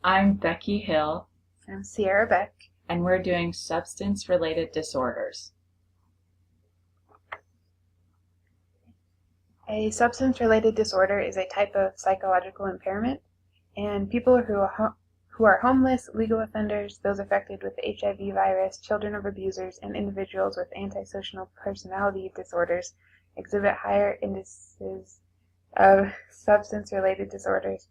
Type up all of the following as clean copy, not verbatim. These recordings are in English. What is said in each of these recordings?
I'm Becky Hill, I'm Sierra Beck. and we're doing substance-related disorders. A substance-related disorder is a type of psychological impairment, and people who are homeless, legal offenders, those affected with the HIV virus, children of abusers, and individuals with antisocial personality disorders exhibit higher indices of substance-related disorders,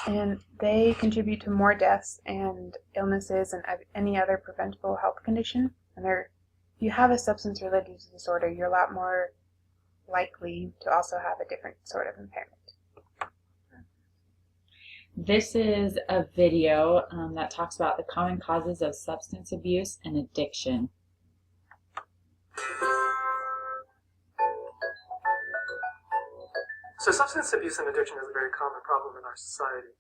and they contribute to more deaths and illnesses and any other preventable health condition. And if you have a substance-related disorder, you're a lot more likely to also have a different sort of impairment. This is a video that talks about the common causes of substance abuse and addiction. So substance abuse and addiction is a very common problem in our society.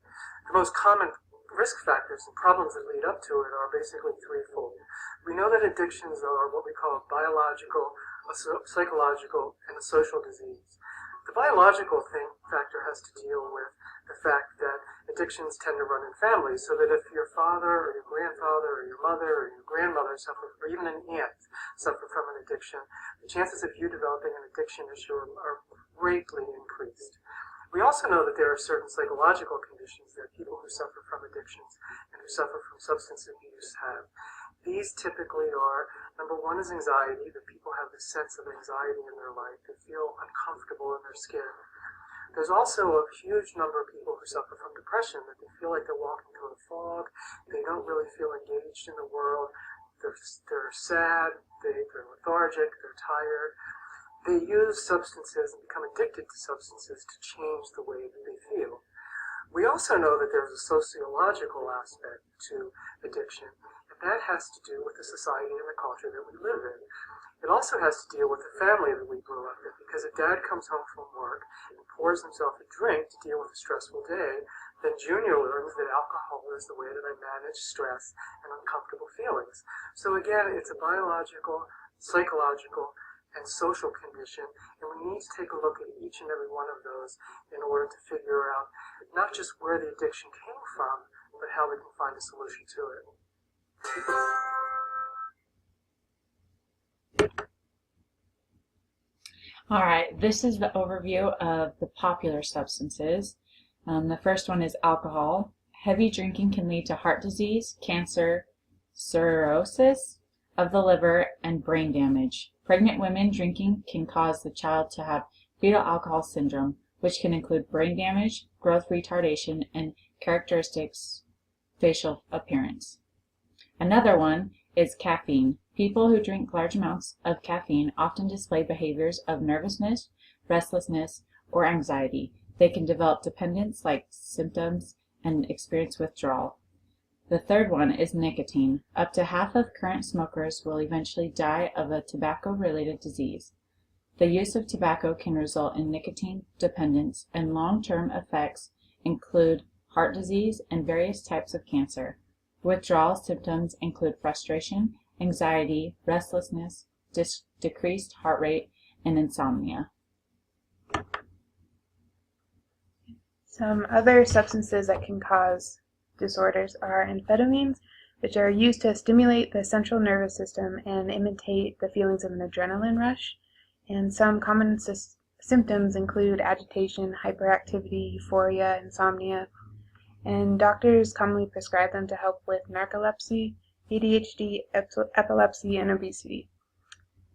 The most common risk factors and problems that lead up to it are basically threefold. We know that addictions are what we call biological, psychological, and a social disease. The biological factor has to deal with the fact that addictions tend to run in families, so that if your father or your grandfather or your mother or your grandmother suffer, or even an aunt suffer from an addiction, the chances of you developing an addiction issue are greatly increased. We also know that there are certain psychological conditions that people who suffer from addictions and who suffer from substance abuse have. These typically are, number one is anxiety, that people have this sense of anxiety in their life. They feel uncomfortable in their skin. There's also a huge number of people who suffer from depression, that they feel like they're walking through a fog. They don't really feel engaged in the world. They're sad, they're lethargic, they're tired. They use substances and become addicted to substances to change the way that they feel. We also know that there's a sociological aspect to addiction, and that has to do with the society and the culture that we live in. It also has to deal with the family that we grew up in, because if dad comes home from work and pours himself a drink to deal with a stressful day, then Junior learns that alcohol is the way that I manage stress and uncomfortable feelings. So again, it's a biological, psychological, and social condition, and we need to take a look at each and every one of those in order to figure out not just where the addiction came from, but how we can find a solution to it. All right, this is the overview of the popular substances. The first one is alcohol. Heavy drinking can lead to heart disease, cancer, cirrhosis of the liver, and brain damage. Pregnant women drinking can cause the child to have fetal alcohol syndrome, which can include brain damage, growth retardation, and characteristics facial appearance. Another one is caffeine. People who drink large amounts of caffeine often display behaviors of nervousness, restlessness, or anxiety. They can develop dependence-like symptoms and experience withdrawal. The third one is nicotine. Up to half of current smokers will eventually die of a tobacco-related disease. The use of tobacco can result in nicotine dependence, and long-term effects include heart disease and various types of cancer. Withdrawal symptoms include frustration, anxiety, restlessness, decreased heart rate, and insomnia. Some other substances that can cause disorders are amphetamines, which are used to stimulate the central nervous system and imitate the feelings of an adrenaline rush. And some common symptoms include agitation, hyperactivity, euphoria, insomnia, and doctors commonly prescribe them to help with narcolepsy, ADHD, epilepsy, and obesity.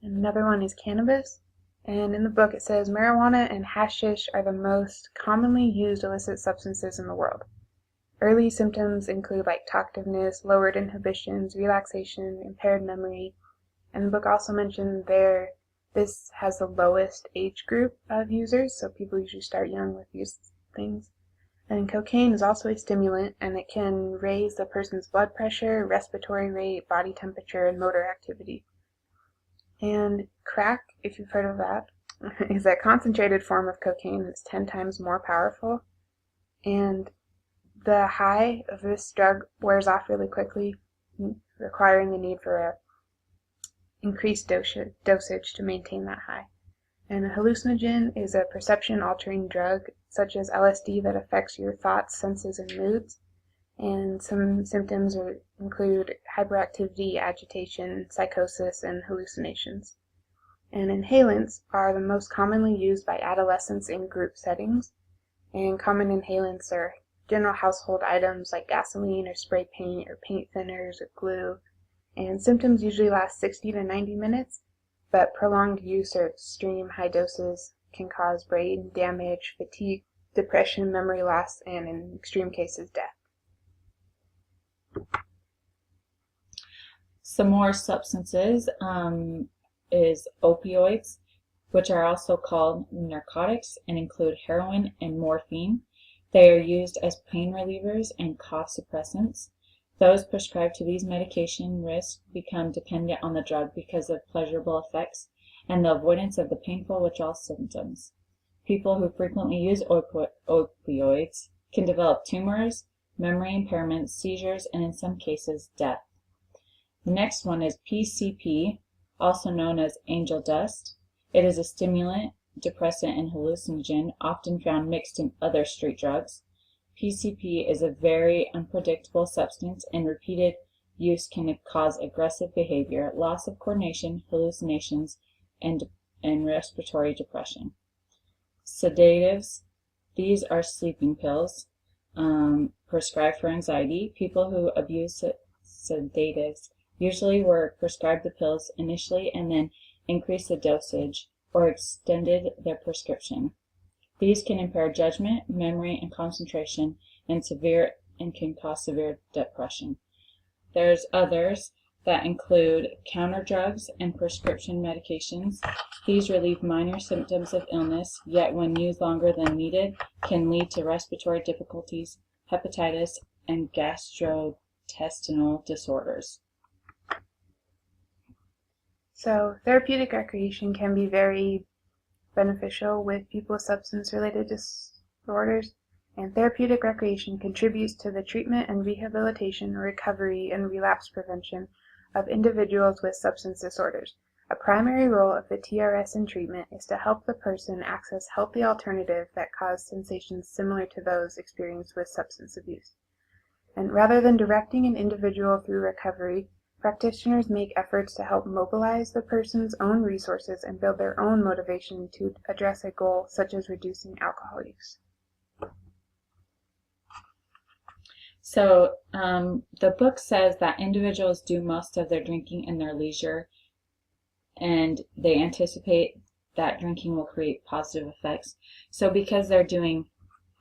And another one is cannabis, and in the book it says marijuana and hashish are the most commonly used illicit substances in the world. Early symptoms include talkativeness, lowered inhibitions, relaxation, impaired memory, and the book also mentioned this has the lowest age group of users, so people usually start young with these things. And cocaine is also a stimulant, and it can raise the person's blood pressure, respiratory rate, body temperature, and motor activity. And crack, if you've heard of that, is a concentrated form of cocaine that's 10 times more powerful. And the high of this drug wears off really quickly, requiring the need for a increased dosage to maintain that high. And a hallucinogen is a perception-altering drug, such as LSD, that affects your thoughts, senses, and moods. And some symptoms include hyperactivity, agitation, psychosis, and hallucinations. And inhalants are the most commonly used by adolescents in group settings. And common inhalants are general household items like gasoline or spray paint or paint thinners or glue. And symptoms usually last 60 to 90 minutes, but prolonged use or extreme high doses can cause brain damage, fatigue, depression, memory loss, and in extreme cases, death. Some more substances is opioids, which are also called narcotics and include heroin and morphine. They are used as pain relievers and cough suppressants. Those prescribed to these medication risk become dependent on the drug because of pleasurable effects and the avoidance of the painful withdrawal symptoms. People who frequently use opioids can develop tumors, memory impairments, seizures, and in some cases, death. The next one is PCP, also known as angel dust. It is a stimulant, depressant, and hallucinogen, often found mixed in other street drugs. PCP is a very unpredictable substance, and repeated use can cause aggressive behavior, loss of coordination, hallucinations, and respiratory depression. Sedatives, these are sleeping pills prescribed for anxiety. People who abuse sedatives usually were prescribed the pills initially and then increased the dosage or extended their prescription. These can impair judgment, memory, and concentration, and can cause severe depression. There's others that include counter drugs and prescription medications. These relieve minor symptoms of illness, yet when used longer than needed, can lead to respiratory difficulties, hepatitis, and gastrointestinal disorders. So therapeutic recreation can be very beneficial with people with substance-related disorders, and therapeutic recreation contributes to the treatment and rehabilitation, recovery, and relapse prevention of individuals with substance disorders. A primary role of the TRS in treatment is to help the person access healthy alternatives that cause sensations similar to those experienced with substance abuse. And rather than directing an individual through recovery, practitioners make efforts to help mobilize the person's own resources and build their own motivation to address a goal such as reducing alcohol use. So the book says that individuals do most of their drinking in their leisure, and they anticipate that drinking will create positive effects. So because they're doing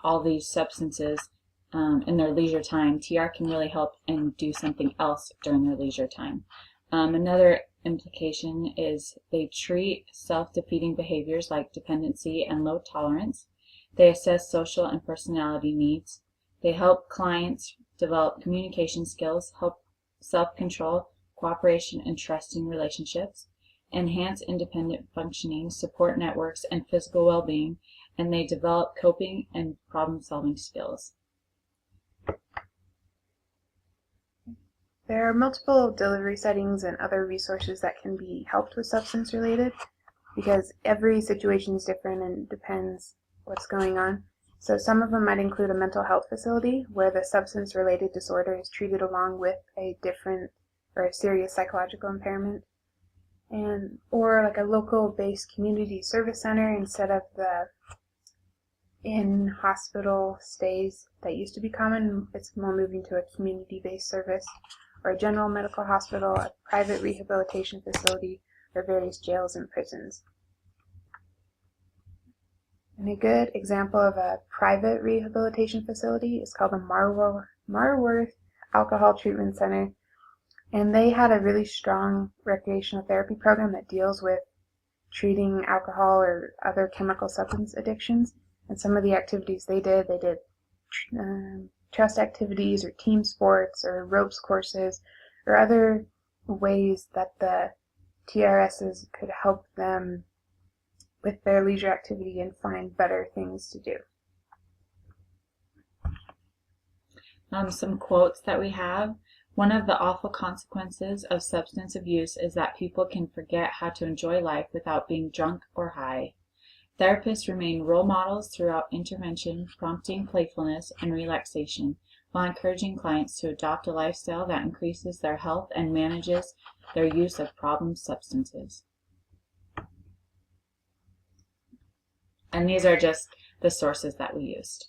all these substances in their leisure time, TR can really help and do something else during their leisure time. Another implication is they treat self-defeating behaviors like dependency and low tolerance. They assess social and personality needs. They help clients develop communication skills, help self-control, cooperation, and trust in relationships, enhance independent functioning, support networks, and physical well-being, and they develop coping and problem-solving skills. There are multiple delivery settings and other resources that can be helped with substance related because every situation is different and depends what's going on. So some of them might include a mental health facility where the substance related disorder is treated along with a different or a serious psychological impairment, or like a local based community service center instead of the in-hospital stays that used to be common. It's more moving to a community-based service, or a general medical hospital, a private rehabilitation facility, or various jails and prisons. And a good example of a private rehabilitation facility is called the Marworth Alcohol Treatment Center, and they had a really strong recreational therapy program that deals with treating alcohol or other chemical substance addictions. And some of the activities they did trust activities or team sports or ropes courses or other ways that the TRSs could help them with their leisure activity and find better things to do. Some quotes that we have. One of the awful consequences of substance abuse is that people can forget how to enjoy life without being drunk or high. Therapists remain role models throughout intervention, prompting playfulness and relaxation, while encouraging clients to adopt a lifestyle that increases their health and manages their use of problem substances. And these are just the sources that we used.